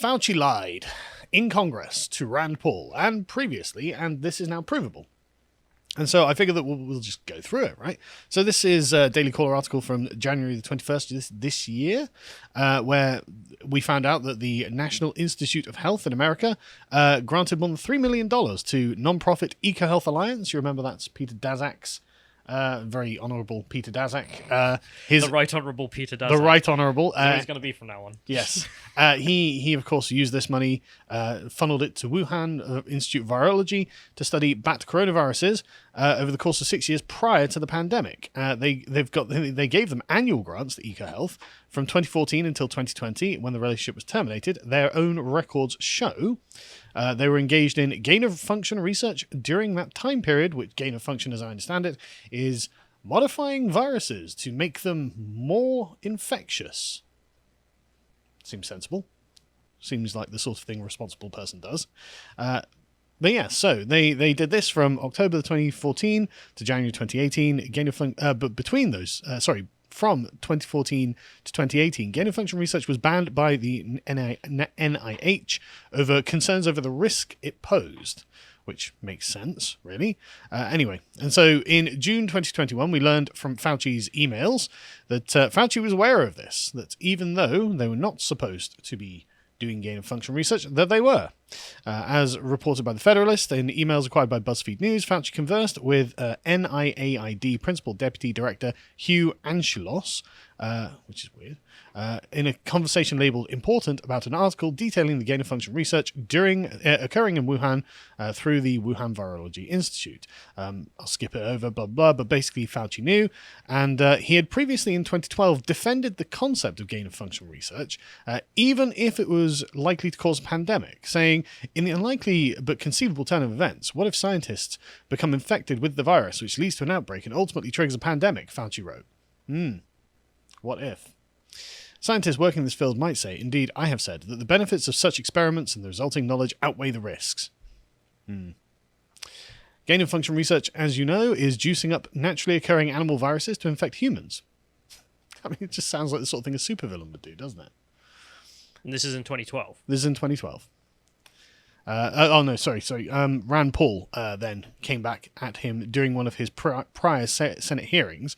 Fauci lied in Congress to Rand Paul and previously, and this is now provable. And so I figure that we'll just go through it, right? So this is a Daily Caller article from January the 21st this year, where we found out that the National Institute of Health in America granted more than $3 million to non-profit EcoHealth Alliance. You remember that's Peter Daszak's, very honourable Peter Daszak. The Right Honourable Peter Daszak. The Right Honourable. He's going to be from now on. Yes. He, of course, used this money, funneled it to Wuhan Institute of Virology to study bat coronaviruses over the course of 6 years prior to the pandemic. They gave them annual grants to EcoHealth from 2014 until 2020, when the relationship was terminated. Their own records show they were engaged in gain-of-function research during that time period, which gain-of-function, as I understand it, is modifying viruses to make them more infectious. Seems sensible. Seems like the sort of thing a responsible person does. But yeah, so they did this from October 2014 to January 2018. But between those, from 2014 to 2018, gain-of-function research was banned by the NIH over concerns over the risk it posed, which makes sense, really. Anyway, and so in June 2021, we learned from Fauci's emails that Fauci was aware of this, that even though they were not supposed to be doing gain-of-function research, that they were. As reported by The Federalist, in emails acquired by BuzzFeed News, Fauci conversed with NIAID Principal Deputy Director Hugh Anschluss, which is weird, in a conversation labelled Important about an article detailing the gain-of-function research occurring in Wuhan through the Wuhan Virology Institute. I'll skip it over, blah, blah, but basically Fauci knew, and he had previously in 2012 defended the concept of gain-of-function research, even if it was likely to cause a pandemic, saying, in the unlikely but conceivable turn of events, what if scientists become infected with the virus, which leads to an outbreak and ultimately triggers a pandemic, Fauci wrote. What if? Scientists working in this field might say, indeed, I have said, that the benefits of such experiments and the resulting knowledge outweigh the risks. Gain-of-function research, as you know, is juicing up naturally occurring animal viruses to infect humans. I mean, it just sounds like the sort of thing a supervillain would do, doesn't it? And this is in 2012. This is in 2012. Rand Paul then came back at him during one of his prior Senate hearings,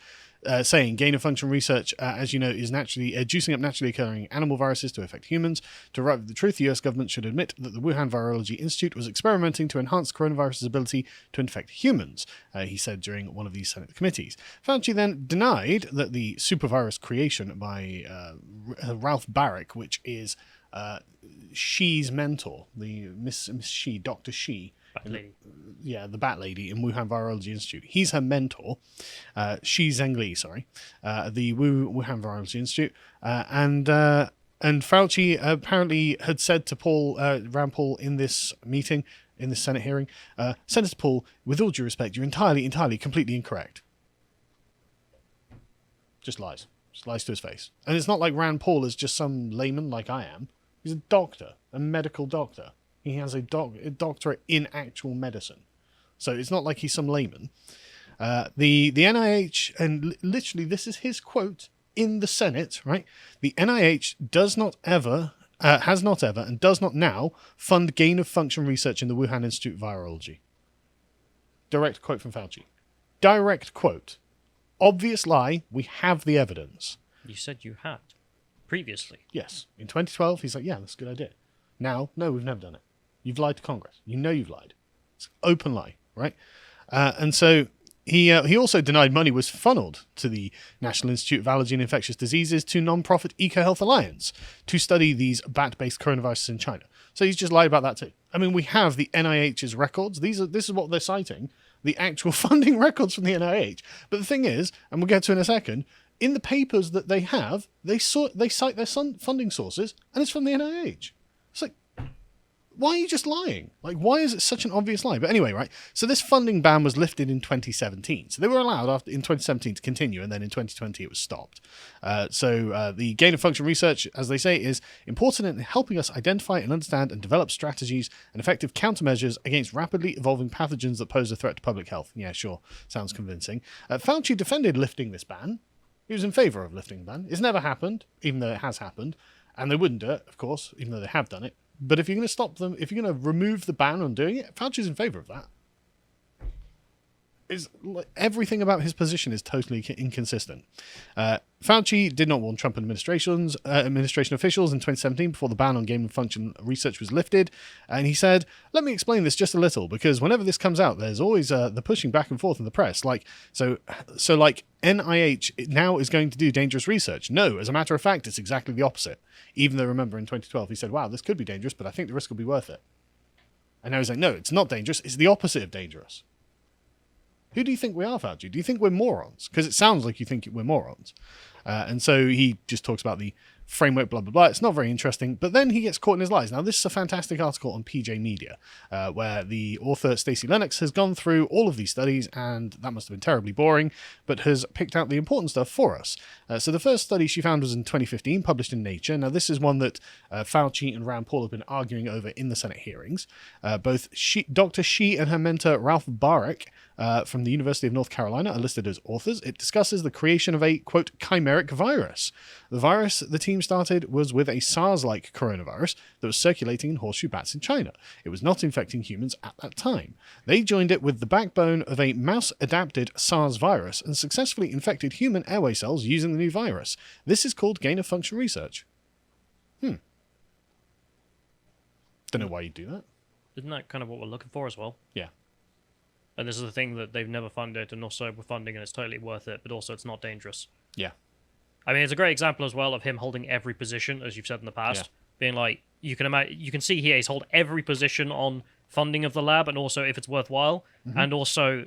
saying gain-of-function research, as you know, is naturally juicing up naturally occurring animal viruses to affect humans. To arrive at the truth, the US government should admit that the Wuhan Virology Institute was experimenting to enhance coronavirus's ability to infect humans, he said during one of these Senate committees. Fauci then denied that the supervirus creation by Ralph Baric, which is Xi's mentor, the Miss Xi, Dr. Xi, Bat lady. Yeah, the Bat Lady in Wuhan Virology Institute. He's her mentor, Xi Zhengli, the Wuhan Virology Institute, and Fauci apparently had said to Rand Paul in this meeting, in this Senate hearing, Senator Paul, with all due respect, you're entirely, completely incorrect. Just lies to his face. And it's not like Rand Paul is just some layman like I am. He's a doctor, a medical doctor. He has a doctorate in actual medicine. So it's not like he's some layman. The NIH, and literally this is his quote in the Senate, right? The NIH has not ever, and does not now fund gain-of-function research in the Wuhan Institute of Virology. Direct quote from Fauci. Direct quote. Obvious lie, we have the evidence. You said you had previously. Yes. In 2012, he's like, yeah, that's a good idea. Now, no, we've never done it. You've lied to Congress. You know you've lied. It's an open lie, right? And so he also denied money was funneled to the National Institute of Allergy and Infectious Diseases to non-profit EcoHealth Alliance to study these bat-based coronaviruses in China. So he's just lied about that too. I mean, we have the NIH's records. This is what they're citing, the actual funding records from the NIH. But the thing is, and we'll get to in a second, in the papers that they have, they cite their funding sources, and it's from the NIH. It's like, why are you just lying? Like, why is it such an obvious lie? But anyway, right, so this funding ban was lifted in 2017. So they were allowed in 2017 to continue, and then in 2020 it was stopped. So the gain-of-function research, as they say, is important in helping us identify and understand and develop strategies and effective countermeasures against rapidly evolving pathogens that pose a threat to public health. Yeah, sure, sounds convincing. Fauci defended lifting this ban. He was in favour of lifting the ban. It's never happened, even though it has happened. And they wouldn't do it, of course, even though they have done it. But if you're going to stop them, if you're going to remove the ban on doing it, Fauci's in favor of that. Everything about his position is totally inconsistent. Fauci did not warn Trump administration officials in 2017 before the ban on gain of function research was lifted, and he said, "Let me explain this just a little, because whenever this comes out, there's always the pushing back and forth in the press. Like NIH now is going to do dangerous research. No, as a matter of fact, it's exactly the opposite. Even though, remember, in 2012 he said, 'Wow, this could be dangerous, but I think the risk will be worth it.' And now he's like, 'No, it's not dangerous. It's the opposite of dangerous.' Who do you think we are, Fauci? Do you think we're morons? Because it sounds like you think we're morons." And so he just talks about the framework, blah, blah, blah. It's not very interesting. But then he gets caught in his lies. Now, this is a fantastic article on PJ Media, where the author, Stacey Lennox, has gone through all of these studies, and that must have been terribly boring, but has picked out the important stuff for us. So the first study she found was in 2015, published in Nature. Now, this is one that Fauci and Rand Paul have been arguing over in the Senate hearings. Both Dr. Shi and her mentor, Ralph Baric, from the University of North Carolina, are listed as authors. It discusses the creation of a, quote, chimeric virus. The virus the team started was with a SARS-like coronavirus that was circulating in horseshoe bats in China. It was not infecting humans at that time. They joined it with the backbone of a mouse-adapted SARS virus and successfully infected human airway cells using the new virus. This is called gain-of-function research. Don't know why you'd do that. Isn't that kind of what we're looking for as well? Yeah. And this is the thing that they've never funded, and also we're funding and it's totally worth it, but also it's not dangerous. Yeah. I mean, it's a great example as well of him holding every position, as you've said in the past. Being like, you can see here he's held every position on funding of the lab, and also if it's worthwhile, and also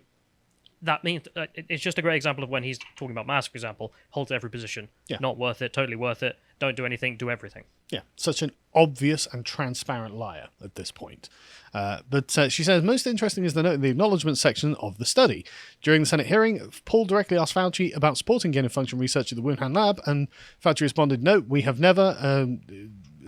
that means it's just a great example of when he's talking about masks, for example, holds every position. Yeah. Not worth it, totally worth it. Don't do anything, do everything. Yeah, such an obvious and transparent liar at this point. But she says, most interesting is the note in the acknowledgement section of the study. During the Senate hearing, Paul directly asked Fauci about supporting gain-of-function research at the Wuhan lab, and Fauci responded, "No, we have never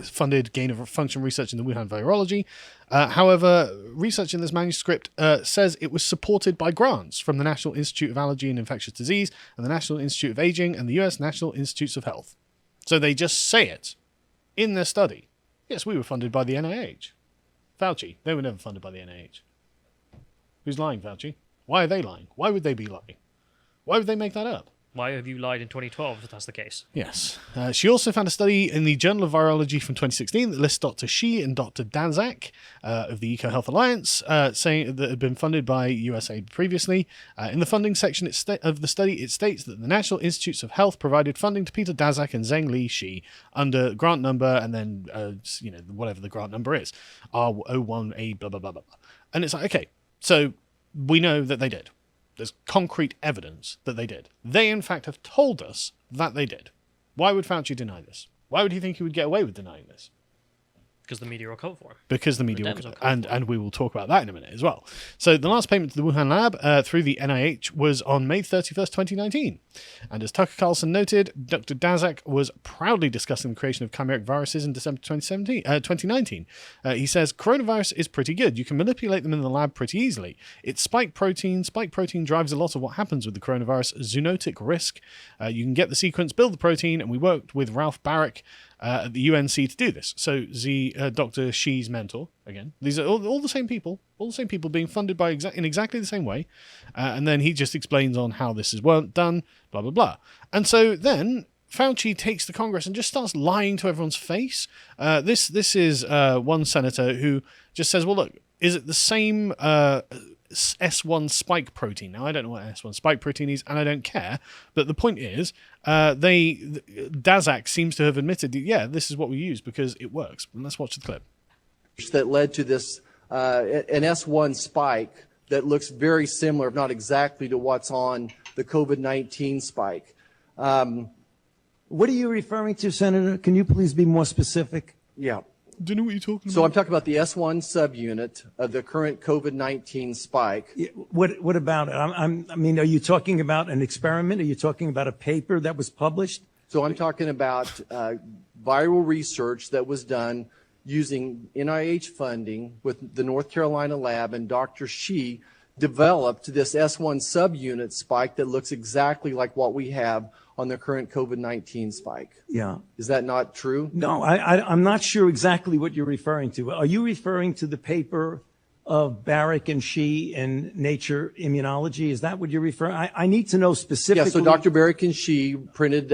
funded gain-of-function research in the Wuhan virology. However, research in this manuscript says it was supported by grants from the National Institute of Allergy and Infectious Disease and the National Institute of Aging and the U.S. National Institutes of Health." So they just say it in their study. Yes, we were funded by the NIH. Fauci, they were never funded by the NIH. Who's lying, Fauci? Why are they lying? Why would they be lying? Why would they make that up? Why have you lied in 2012 if that's the case? Yes. She also found a study in the Journal of Virology from 2016 that lists Dr. Shi and Dr. Danzak of the EcoHealth Alliance, saying that had been funded by USAID previously. In the funding section of the study, it states that the National Institutes of Health provided funding to Peter Daszak and Zheng Li Shi under grant number, and then whatever the grant number is, R01A blah blah blah blah. And it's like, okay, so we know that they did. There's concrete evidence that they did. They, in fact, have told us that they did. Why would Fauci deny this? Why would he think he would get away with denying this? Because the media will cover for him. Because the media will cover, and we will talk about that in a minute as well. So the last payment to the Wuhan lab through the NIH was on May 31st, 2019. And as Tucker Carlson noted, Dr. Daszak was proudly discussing the creation of chimeric viruses in December 2019. He says, "Coronavirus is pretty good. You can manipulate them in the lab pretty easily. It's spike protein. Spike protein drives a lot of what happens with the coronavirus zoonotic risk. You can get the sequence, build the protein, and we worked with Ralph Baric at the UNC to do this." So Dr. Shi's mentor, again, these are all the same people, being funded by in exactly the same way. And then he just explains on how this is done, blah, blah, blah. And so then Fauci takes to Congress and just starts lying to everyone's face. This is one senator who just says, well, look, is it the same S1 spike protein? Now, I don't know what S1 spike protein is, and I don't care. But the point is, Daszak seems to have admitted, yeah, this is what we use because it works. And let's watch the clip. That led to this, an S1 spike that looks very similar, if not exactly, to what's on the COVID-19 spike. What are you referring to, Senator? Can you please be more specific? Yeah. Don't know what you're talking about. So I'm talking about the S1 subunit of the current COVID-19 spike. What about it? I mean, are you talking about an experiment? Are you talking about a paper that was published? So I'm talking about viral research that was done using NIH funding with the North Carolina lab, and Dr. Shi developed this S1 subunit spike that looks exactly like what we have on the current COVID-19 spike. Yeah. Is that not true? No, I'm not sure exactly what you're referring to. Are you referring to the paper of Barrick and Shi in Nature Immunology? Is that what you're referring? I need to know specifically. Yeah, so Dr. Barrick and Shi printed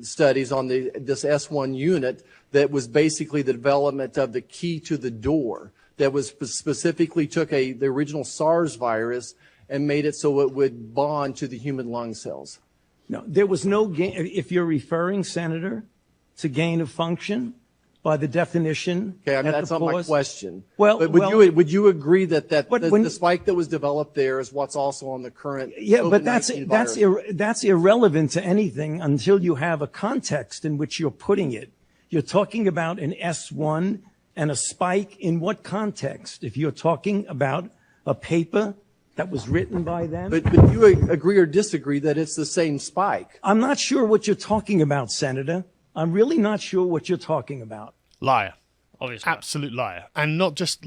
studies on this S1 unit that was basically the development of the key to the door that was specifically took the original SARS virus and made it so it would bond to the human lung cells. No, there was no gain. If you're referring, Senator, to gain of function by the definition. Okay, I mean, at that's the not my pause. question. Well, but would you agree that the spike that was developed there is what's also on the current but COVID-19 virus? that's irrelevant to anything until you have a context in which you're putting it. You're talking about an S1 and a spike in what context? If you're talking about a paper that was written by them? But you agree or disagree that it's the same spike? I'm not sure what you're talking about, Senator. I'm really not sure what you're talking about. Liar. Obviously. Absolute liar. And not just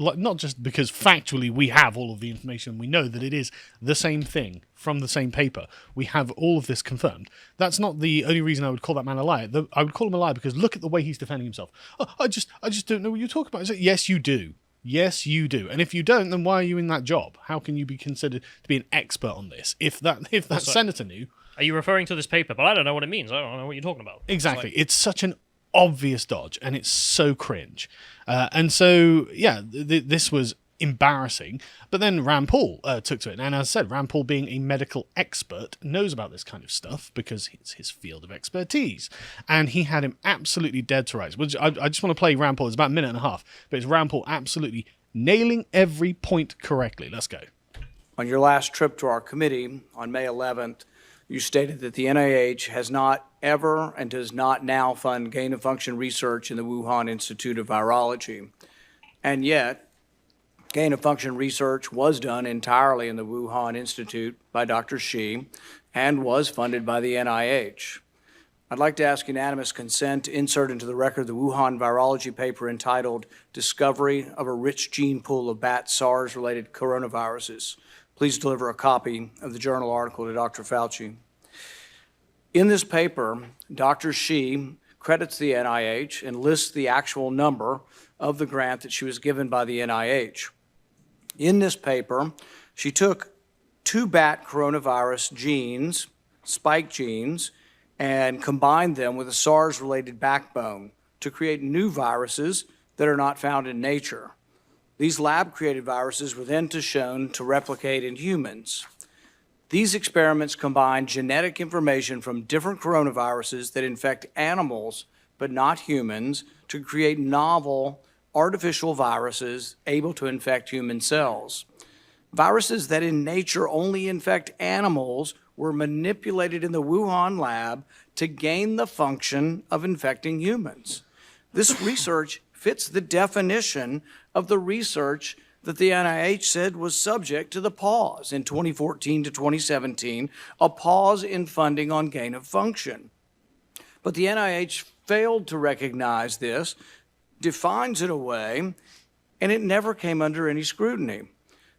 because factually we have all of the information, we know that it is the same thing from the same paper. We have all of this confirmed. That's not the only reason I would call that man a liar. I would call him a liar because look at the way he's defending himself. Oh, I just don't know what you're talking about. I say, yes, you do. Yes, you do. And if you don't, then why are you in that job? How can you be considered to be an expert on this? If that Also, senator knew. Are you referring to this paper? But I don't know what it means. I don't know what you're talking about. Exactly. It's such an obvious dodge, and it's so cringe. And so, yeah, this was embarrassing. But then Rand Paul took to it. And as I said, Rand Paul, being a medical expert, knows about this kind of stuff because it's his field of expertise. And he had him absolutely dead to rights. Which I just want to play Rand Paul. It's about a minute and a half. But it's Rand Paul absolutely nailing every point correctly. Let's go. On your last trip to our committee on May 11th, you stated that the NIH has not ever and does not now fund gain-of-function research in the Wuhan Institute of Virology. And yet, gain-of-function research was done entirely in the Wuhan Institute by Dr. Shi and was funded by the NIH. I'd like to ask unanimous consent to insert into the record the Wuhan virology paper entitled Discovery of a Rich Gene Pool of Bat SARS-Related Coronaviruses. Please deliver a copy of the journal article to Dr. Fauci. In this paper, Dr. Shi credits the NIH and lists the actual number of the grant that she was given by the NIH. In this paper, she took 2 bat coronavirus genes, spike genes, and combined them with a SARS-related backbone to create new viruses that are not found in nature. These lab-created viruses were then shown to replicate in humans. These experiments combine genetic information from different coronaviruses that infect animals but not humans to create novel artificial viruses able to infect human cells. Viruses that in nature only infect animals were manipulated in the Wuhan lab to gain the function of infecting humans. This research fits the definition of the research that the NIH said was subject to the pause in 2014 to 2017, a pause in funding on gain of function. But the NIH failed to recognize this, defines it away, and it never came under any scrutiny.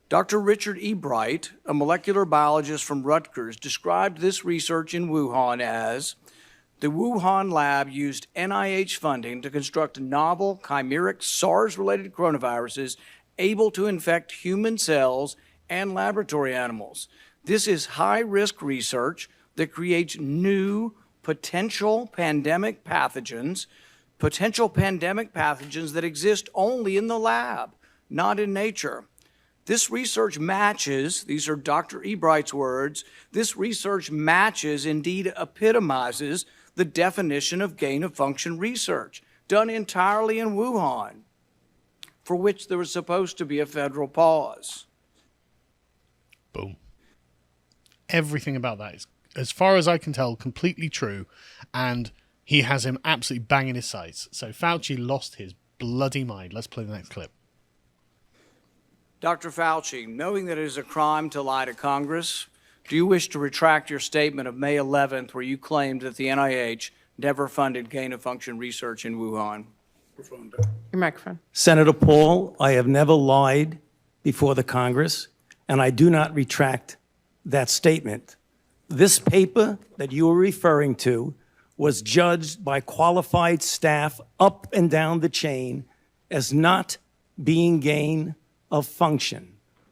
Dr. Richard E. Bright, a molecular biologist from Rutgers, described this research in Wuhan as the Wuhan lab used NIH funding to construct novel chimeric SARS-related coronaviruses able to infect human cells and laboratory animals. This is high-risk research that creates new potential pandemic pathogens that exist only in the lab, not in nature. This research matches, these are Dr. E. Bright's words, this research matches, indeed epitomizes, the definition of gain-of-function research, done entirely in Wuhan, for which there was supposed to be a federal pause. Boom. Everything about that is, as far as I can tell, completely true, and he has him absolutely banging his sights. So Fauci lost his bloody mind. Let's play the next clip. Dr. Fauci, knowing that it is a crime to lie to Congress, do you wish to retract your statement of May 11th where you claimed that the NIH never funded gain-of-function research in Wuhan? Your microphone. Senator Paul, I have never lied before the Congress, and I do not retract that statement. This paper that you were referring to was judged by qualified staff up and down the chain as not being gain of function.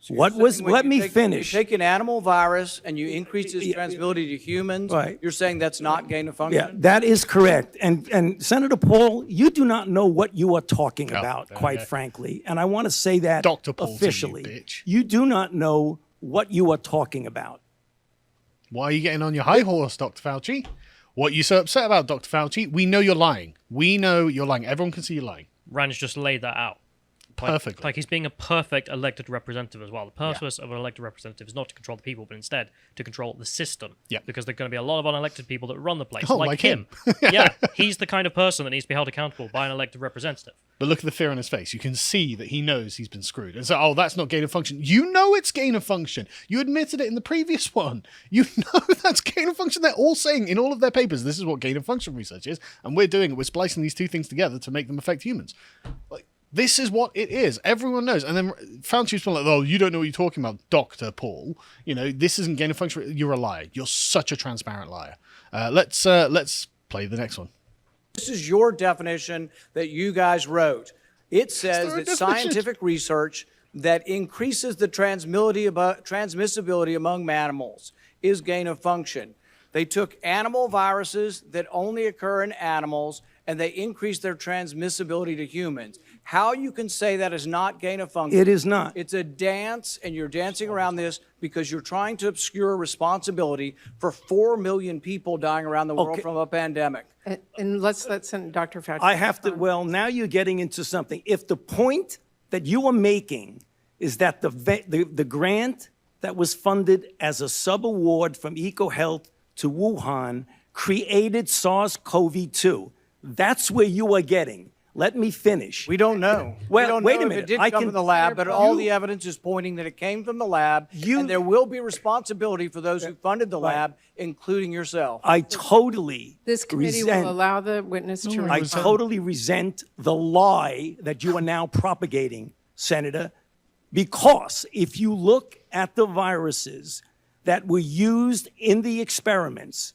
Let me finish. You take an animal virus and you increase its transmissibility to humans. Right. You're saying that's not gain of function? Yeah, that is correct. And Senator Paul, you do not know what you are talking about, quite frankly. And I want to say that Dr. Paul officially. to you, bitch. You do not know what you are talking about. Why are you getting on your high horse, Dr. Fauci? What are you so upset about, Dr. Fauci? We know you're lying. We know you're lying. Everyone can see you lying. Rand's just laid that out. Perfectly. Like he's being a perfect elected representative as well. The purpose of an elected representative is not to control the people, but instead to control the system. Yeah. Because there are going to be a lot of unelected people that run the place, Oh, like him. Yeah, he's the kind of person that needs to be held accountable by an elected representative. But look at the fear on his face. You can see that he knows he's been screwed. And so, oh, that's not gain of function. You know it's gain of function. You admitted it in the previous one. You know that's gain of function. They're all saying in all of their papers, this is what gain of function research is. And we're doing it. We're splicing these two things together to make them affect humans. Like, this is what it is. Everyone knows. And then Fauci's been like, oh, you don't know what you're talking about, Dr. Paul. You know, this isn't gain of function. You're a liar. You're such a transparent liar. Let's play the next one. This is your definition that you guys wrote. It says that scientific research that increases the transmissibility among mammals is gain of function. They took animal viruses that only occur in animals and they increased their transmissibility to humans. How you can say that is not gain of function? It is not. It's a dance, and you're dancing around this because you're trying to obscure responsibility for 4 million people dying around the world from a pandemic. And let's let Dr. Fauci. I have to, well, now you're getting into something. If the point that you are making is that the grant that was funded as a sub-award from EcoHealth to Wuhan created SARS-CoV-2, that's where you are getting. Let me finish. We don't know. Well, we don't wait know a minute. If it did come from the lab, but all the evidence is pointing that it came from the lab, and there will be responsibility for those who funded the lab, including yourself. I totally This committee will allow the witness to I respond. totally resent the lie that you are now propagating, Senator, because if you look at the viruses that were used in the experiments,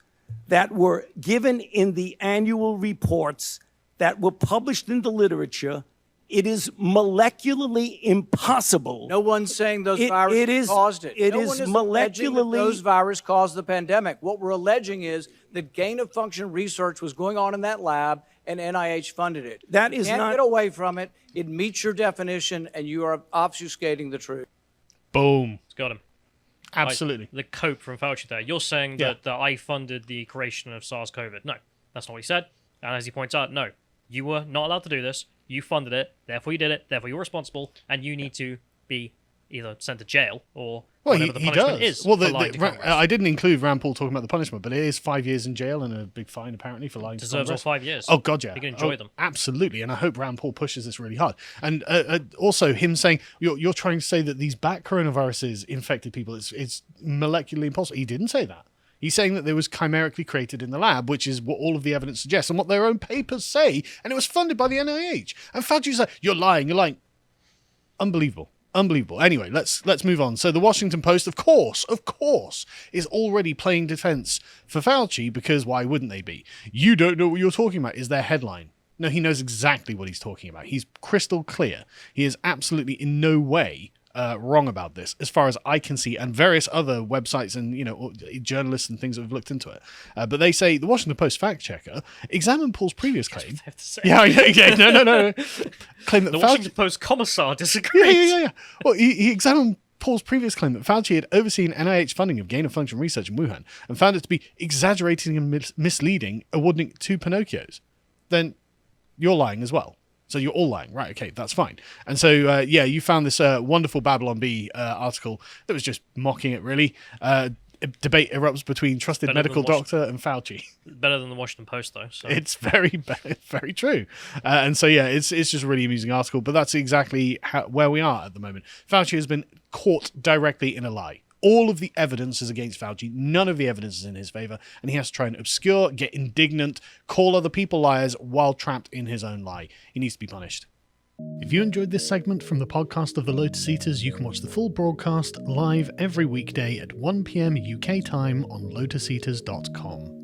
that were given in the annual reports, that were published in the literature, it is molecularly impossible. No one's saying those viruses caused it. It no is one is alleging that molecularly. those viruses caused the pandemic. What we're alleging is that gain of function research was going on in that lab, and NIH funded it. That you is can't not. get away from it. It meets your definition, and you are obfuscating the truth. Boom. It's got him. Absolutely. Like the cope from Fauci there. You're saying that I funded the creation of SARS-CoV. No, that's not what he said. And as he points out, no, you were not allowed to do this. You funded it, therefore you did it, therefore you're responsible, and you need to be either sent to jail or whatever the punishment is. Well, for lying to Congress. I didn't include Rand Paul talking about the punishment, but it is 5 years in jail and a big fine apparently for lying to Deserves Congress. all 5 years. Oh God, yeah, You can enjoy them. Absolutely, and I hope Rand Paul pushes this really hard. And also him saying you're trying to say that these bat coronaviruses infected people. It's molecularly impossible. He didn't say that. He's saying that they was chimerically created in the lab, which is what all of the evidence suggests and what their own papers say, and it was funded by the NIH. And Fauci's like, you're lying. Unbelievable. Unbelievable. Anyway, let's move on. So the Washington Post, of course, is already playing defense for Fauci because why wouldn't they be? You don't know what you're talking about is their headline. No, he knows exactly what he's talking about. He's crystal clear. He is absolutely in no way wrong about this, as far as I can see, and various other websites and journalists and things that have looked into it. But they say the Washington Post fact checker examined Paul's previous claim. No. Claim that the Fauci, Washington Post commissar disagrees. Yeah. Well, he examined Paul's previous claim that Fauci had overseen NIH funding of gain-of-function research in Wuhan and found it to be exaggerating and misleading, awarding it 2 Pinocchios. Then you're lying as well. So you're all lying. Right, okay, that's fine. And so, you found this wonderful Babylon Bee article that was just mocking it, really. Debate erupts between trusted medical doctor and Fauci. Better than the Washington Post, though. So. It's very, very true. And so, it's just a really amusing article, but that's exactly where we are at the moment. Fauci has been caught directly in a lie. All of the evidence is against Fauci. None of the evidence is in his favor. And he has to try and obscure, get indignant, call other people liars while trapped in his own lie. He needs to be punished. If you enjoyed this segment from the podcast of the Lotus Eaters, you can watch the full broadcast live every weekday at 1 p.m. UK time on lotuseaters.com.